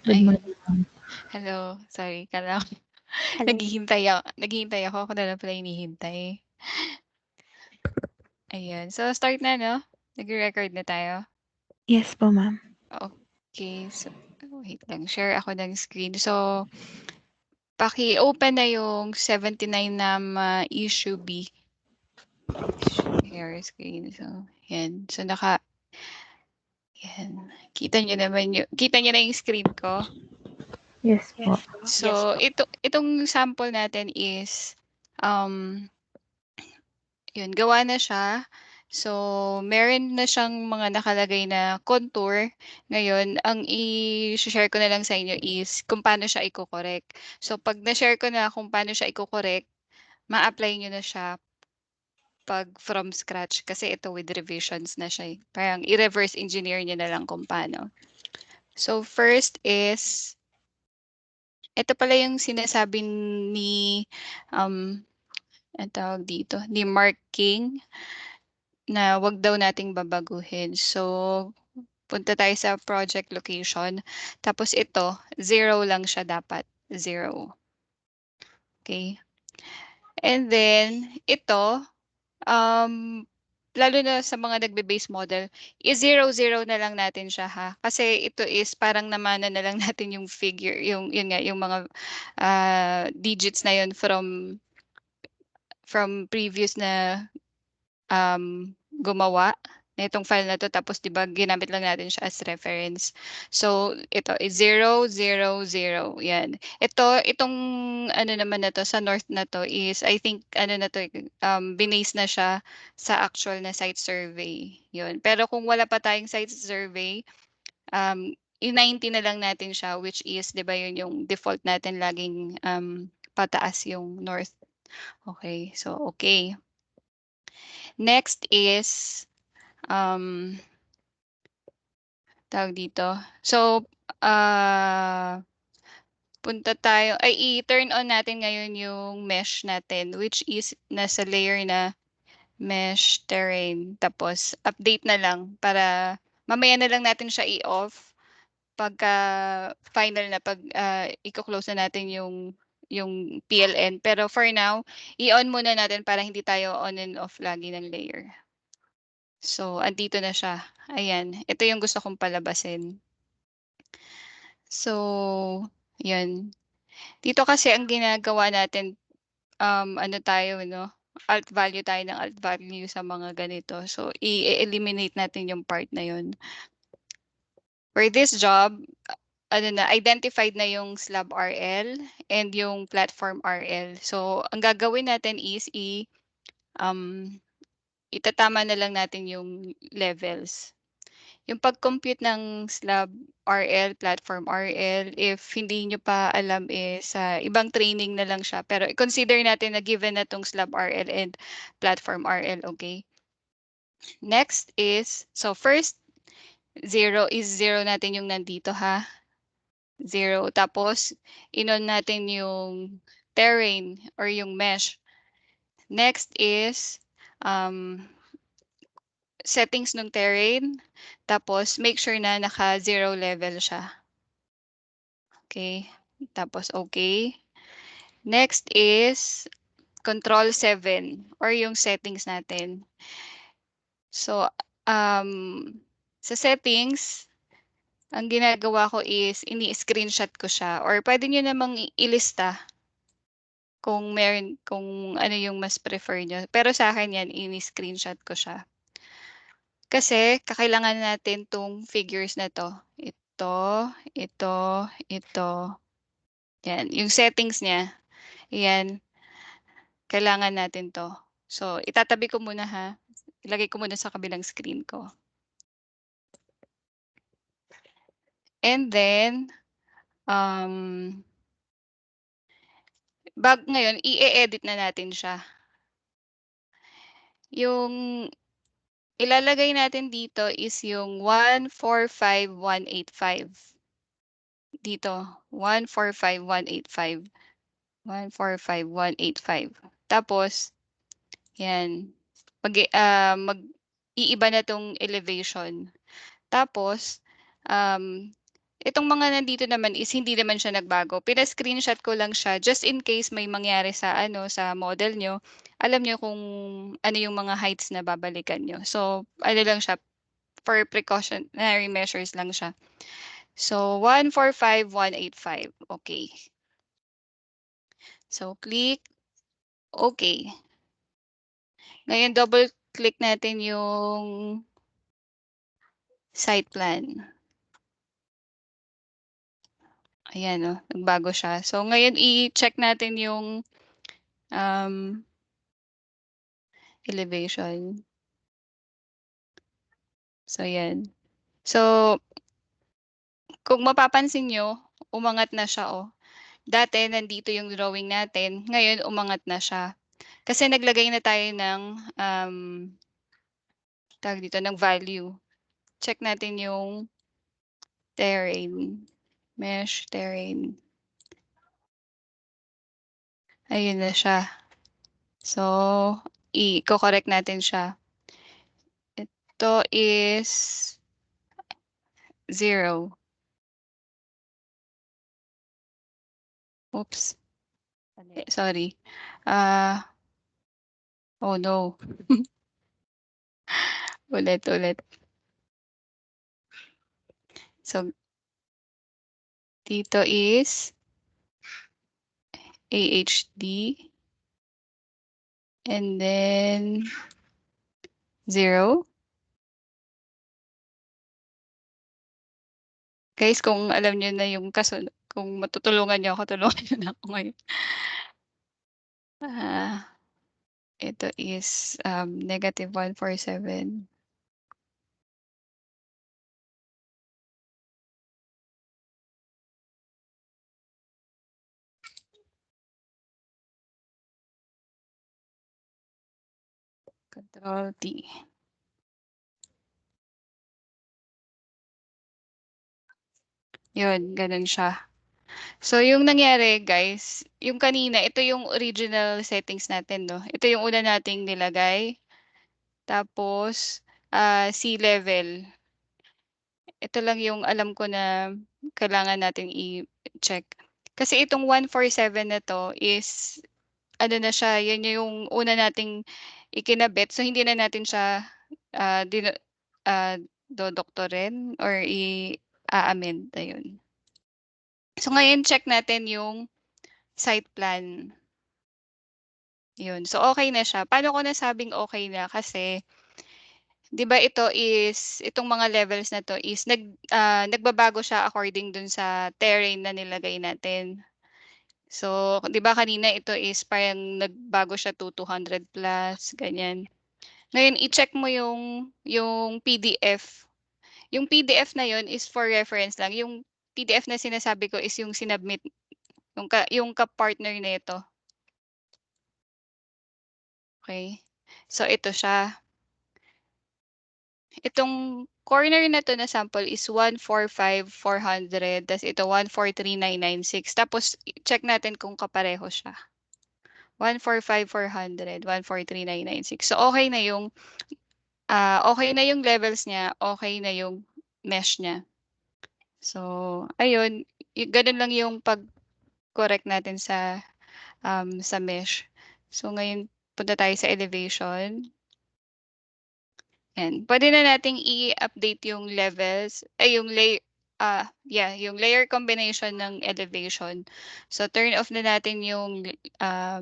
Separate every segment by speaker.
Speaker 1: Good
Speaker 2: Ay,
Speaker 1: morning, ma'am.
Speaker 2: hello. Sorry, kala ko
Speaker 3: Hello.
Speaker 2: naghihintay ako na lang pala hinihintay. Ayan. So, start na, no? Nagre-record na tayo?
Speaker 1: Yes po, ma'am.
Speaker 2: Okay. So, wait lang. Share ako ng screen. So, paki-open na yung 79 na issue B. Share screen. So, yan. So, yan. Kita nyo na yung screen ko?
Speaker 1: Yes po.
Speaker 2: So, itong sample natin is, yun, gawa na siya. So, meron na siyang mga nakalagay na contour. Ngayon, ang i-share ko na lang sa inyo is kung paano siya i-correct. So, pag na-share ko na kung paano siya i-correct, ma-apply nyo na siya pag from scratch. Kasi ito with revisions na siya. Parang i-reverse engineer nyo na lang kung paano. So, first is, ito pala yung sinasabi ni, ang tawag dito, ni Mark King, na wag daw nating babaguhin. So, punta tayo sa project location. Tapos ito, 0 lang siya dapat. 0. Okay. And then, ito, lalo na sa mga nagbe-base model, i-0-0 na lang natin siya ha. Kasi ito is parang namana na lang natin yung figure, yun nga, yung mga digits na yun from previous na gumawa na itong file na to, tapos 'di ba ginamit lang natin siya as reference. So ito is 0 0 0. Yan. Itong ano naman na to sa north na to is I think ano na to binase na siya sa actual na site survey. Yun. Pero kung wala pa tayong site survey, i-90 na lang natin siya, which is 'di ba yun yung default natin laging pataas yung north. Okay. So okay. Next is um, tawag dito. So, punta tayo, ay i-turn on natin ngayon yung mesh natin, which is nasa layer na mesh terrain. Tapos, update na lang para mamaya na lang natin siya i-off pagka final na pag i-close na natin yung PLN. Pero for now, i-on muna natin para hindi tayo on and off lagi ng layer. So, andito na siya. Ayan. Ito yung gusto kong palabasin. So, yun. Dito kasi ang ginagawa natin, ano tayo, no? Alt value tayo ng alt value sa mga ganito. So, i-eliminate natin yung part na yun. For this job, ano na, identified na yung slab RL and yung platform RL. So, ang gagawin natin is itatama na lang natin yung levels. Yung pag-compute ng slab RL, platform RL, if hindi nyo pa alam sa ibang training na lang siya. Pero consider natin na given na tong slab RL and platform RL, okay? Next is, so first, 0 is 0 natin yung nandito ha. 0. Tapos, inon natin yung terrain or yung mesh. Next is, settings ng terrain. Tapos, make sure na naka-0 level siya. Okay. Tapos, okay. Next is control 7 or yung settings natin. So, sa settings, ang ginagawa ko is ini-screenshot ko siya or pwede nyo namang ilista kung meron, kung ano yung mas prefer nyo. Pero sa akin yan, ini-screenshot ko siya. Kasi, kakailangan natin tong figures na to. Ito, ito. Yan. Yung settings niya. Yan. Kailangan natin to. So, itatabi ko muna ha. Ilagay ko muna sa kabilang screen ko. And then, ngayon, i-edit na natin siya. Yung ilalagay natin dito is yung 145185. Dito, 145185. 145185. Tapos, yan. Iiba na tong elevation. Tapos, Itong mga nandito naman is hindi naman siya nagbago. Pina-screenshot ko lang siya just in case may mangyari sa ano, sa model nyo. Alam nyo kung ano yung mga heights na babalikan nyo. So, ano lang siya, for precautionary measures lang siya. So, 145,185. Okay. So, click. Okay. Ngayon, double click natin yung site plan. Ayan, oh, nagbago siya. So, ngayon, i-check natin yung elevation. So, ayan. So, kung mapapansin nyo, umangat na siya, oh. Dati, nandito yung drawing natin. Ngayon, umangat na siya. Kasi naglagay na tayo ng, tawag dito, ng value. Check natin yung terrain. Mesh terrain. Ayun na siya. So, i-correct natin siya. Ito is 0. Oops. Sorry. Oh no. Ulit. So, dito is AHD. And then 0. Guys, kung alam niyo na yung kasunod, kung matutulungan niyo ako, tulungan niyo na ako ngayon. Ito is negative 147. Control T. Yun, ganun siya. So, yung nangyari, guys, yung kanina, ito yung original settings natin, no? Ito yung una nating nilagay. Tapos, sea level. Ito lang yung alam ko na kailangan natin i-check. Kasi itong 147 na to is, ano na siya, yan yung una nating ikinabit. So, hindi na natin siya uh, din, uh, dodoktorin or i-amend. Ayun. So, ngayon check natin yung site plan. Yun. So, okay na siya. Paano ko nasabing okay na? Kasi, di ba ito is, itong mga levels na to is, nagbabago siya according dun sa terrain na nilagay natin. So, di ba kanina ito is parang nagbago siya to 200 plus, ganyan. Ngayon, i-check mo yung PDF. Yung PDF na yun is for reference lang. Yung PDF na sinasabi ko is yung sinubmit, yung ka-partner nito. Okay. So, ito siya. Itong corner na to na sample is 145,400. Tapos ito 143,996. Tapos check natin kung kapareho siya. 145,400, 143,996. So okay na yung levels niya, okay na yung mesh niya. So ayun, ganun lang yung pag-correct natin sa mesh. So ngayon punta tayo sa elevation. Yan. Pwede na nating i-update yung levels, yung yung layer combination ng elevation. So, turn off na natin yung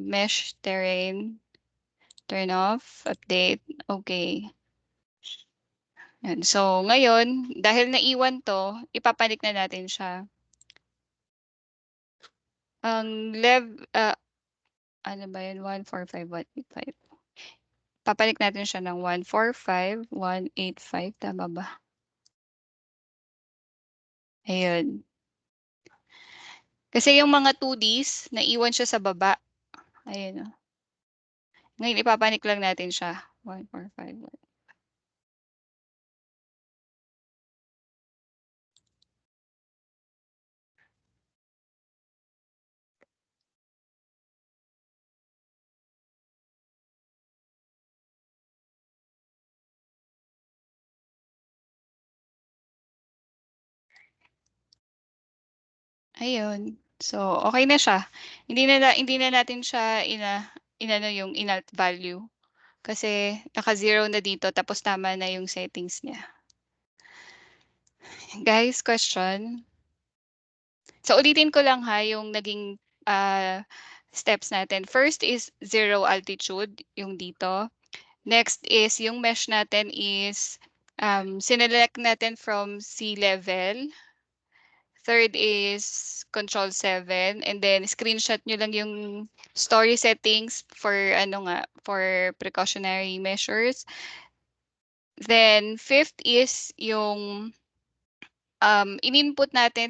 Speaker 2: mesh terrain. Turn off, update. Okay. Yan. So, ngayon, dahil naiwan to, ipapanik na natin siya. Ang ano ba yun? 145,185. Papanik natin siya ng 145,185. Tama ba? Ayun. Kasi yung mga 2Ds, naiwan siya sa baba. Ayun, oh. Ngayon, ipapanik lang natin siya. 145. Ayun. So, okay na siya. Hindi na natin siya inano yung inalt value. Kasi naka-0 na dito tapos tama na yung settings niya. Guys, question? So, ulitin ko lang ha yung naging steps natin. First is 0 altitude, yung dito. Next is yung mesh natin is sinelect natin from sea level. Third is control 7 and then screenshot nyo lang yung story settings for for precautionary measures. Then fifth is yung in-input natin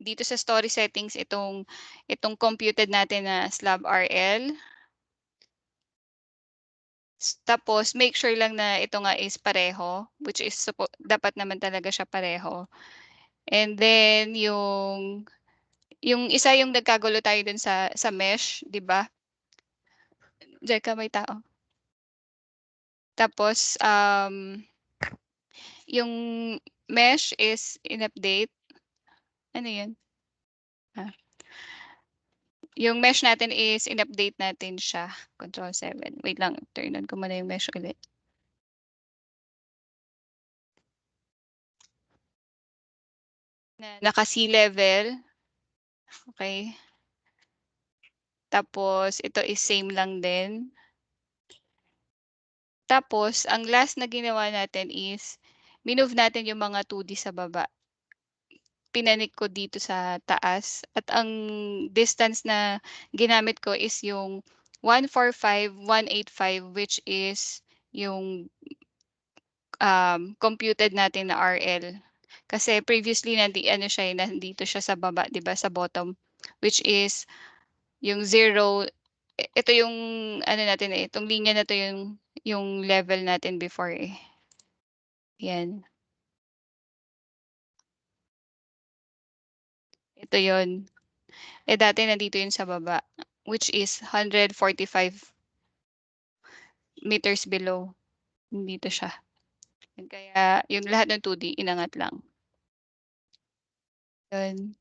Speaker 2: dito sa story settings itong computed natin na slab RL. Tapos make sure lang na ito nga is pareho, which is dapat naman talaga siya pareho. And then yung isa yung nagkagulo tayo dun sa mesh, 'di ba? Diyan ka may tao. Tapos yung mesh is in-update. Ano 'yun? Ah. Yung mesh natin is in-update natin siya. Control 7. Wait lang, turn on ko muna yung mesh ulit. Naka-sea level. Okay. Tapos ito is same lang din. Tapos ang last na ginawa natin is minove natin yung mga 2D sa baba. Pinanik ko dito sa taas at ang distance na ginamit ko is yung 145,185 which is yung computed natin na RL. Kasi previously nandito siya sa baba, 'di ba, sa bottom, which is yung 0. Ito yung ano natin itong linya na to yung level natin before eh. Yan. Ito yon. Dati nandito yun sa baba, which is 145 meters below. Dito siya. Kaya yung lahat ng 2D, inangat lang. Yun.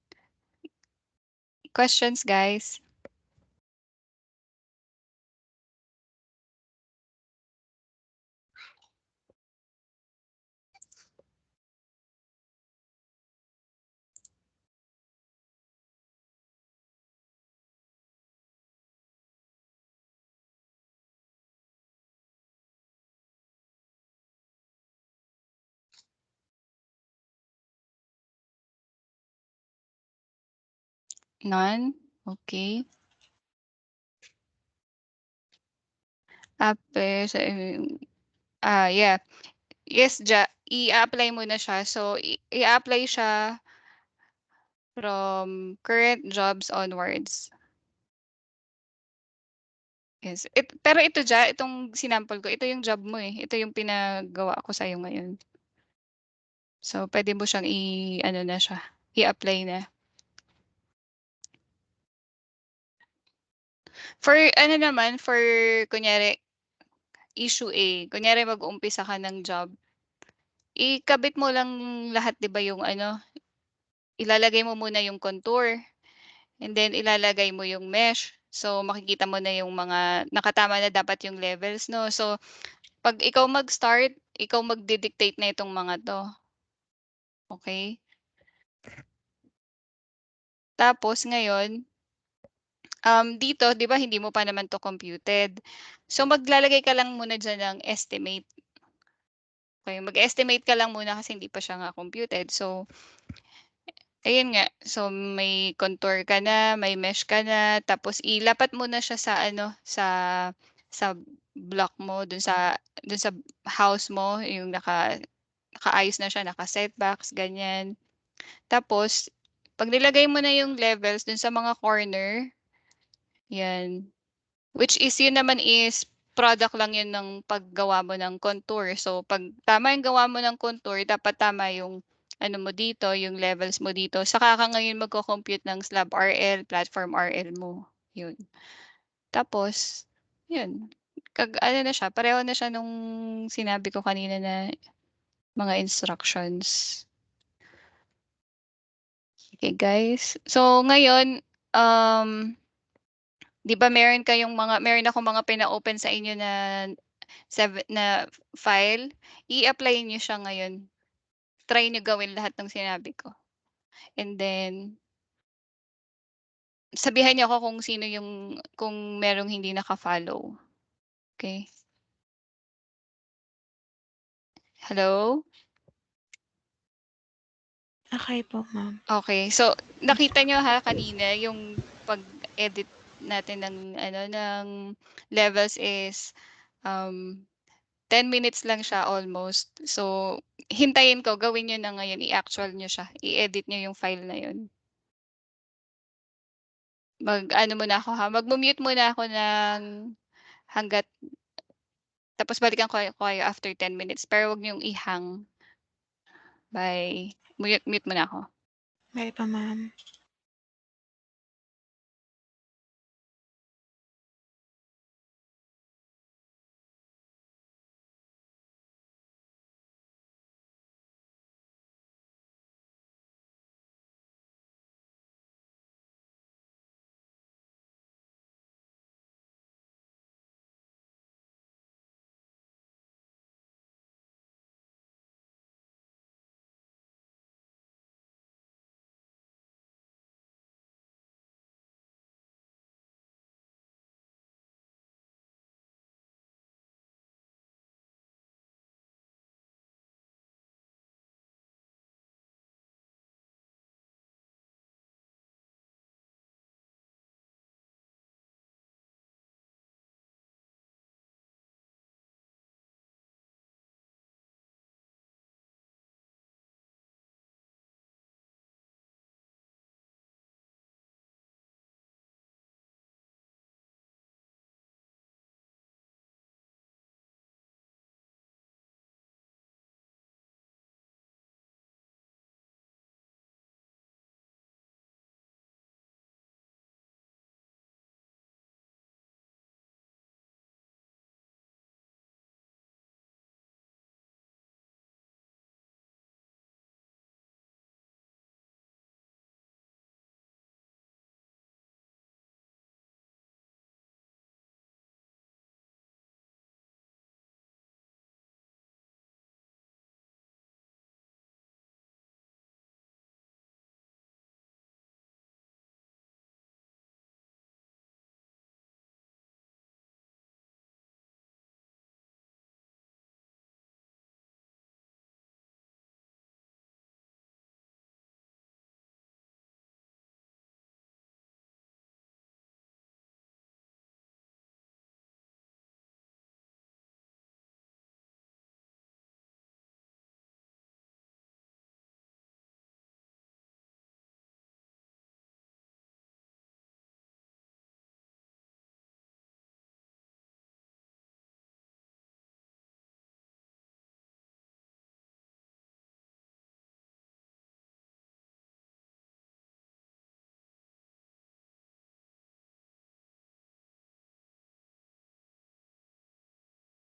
Speaker 2: Questions, guys? None? Okay. After, yeah. Yes, i-apply mo na siya. So, i-apply siya from current jobs onwards. Yes. Pero ito itong sinample ko, ito yung job mo eh. Ito yung pinagawa ko sa'yo ngayon. So, pwede mo siyang ano na siya, i-apply na. For ano naman, for kunyari, issue A, kunyari mag-uumpisa ka ng job, ikabit mo lang lahat 'di ba yung ilalagay mo muna yung contour, and then ilalagay mo yung mesh. So, makikita mo na yung mga nakatama na dapat yung levels 'no. So, 'pag ikaw mag-start, ikaw magdi-dictate na itong mga 'to. Okay. Tapos ngayon, dito 'di ba hindi mo pa naman 'to computed. So, maglalagay ka lang muna diyan ng estimate. Okay, mag-estimate ka lang muna kasi hindi pa siya nga computed. So, ayun nga. So, may contour ka na, may mesh ka na, tapos ilapat mo na siya sa block mo, dun sa house mo, yung nakaayos na siya, naka-setbacks, ganyan. Tapos, 'pag nilagay mo na yung levels dun sa mga corner, yan. Which is yun naman is product lang yun ng paggawa mo ng contour. So, 'pag tama yung gawa mo ng contour, dapat tama yung ano mo dito, yung levels mo dito. Saka ka ngayon magko-compute ng slab RL, platform RL mo. Yun. Tapos, yun. Ano na siya, pareho na siya nung sinabi ko kanina na mga instructions. Okay, guys. So, ngayon, 'di ba meron akong mga pina-open sa inyo na file, i-apply niyo siya ngayon. Try niyo gawin lahat ng sinabi ko. And then, sabihan niyo ako kung merong hindi naka-follow. Okay? Hello?
Speaker 1: Okay po, ma'am.
Speaker 2: Okay. So, nakita niyo kanina yung pag-edit natin ng levels is, 10 minutes lang siya almost. So, hintayin ko, gawin niyo na ngayon, i-actual niyo siya, i-edit niyo yung file na yun. Mag-ano muna ako magmu-mute muna ako ng hangga't tapos balikan ko kayo after 10 minutes, pero wag niyong i-hang. Bye. Mute mute muna ako.
Speaker 1: Bye po, ma'am.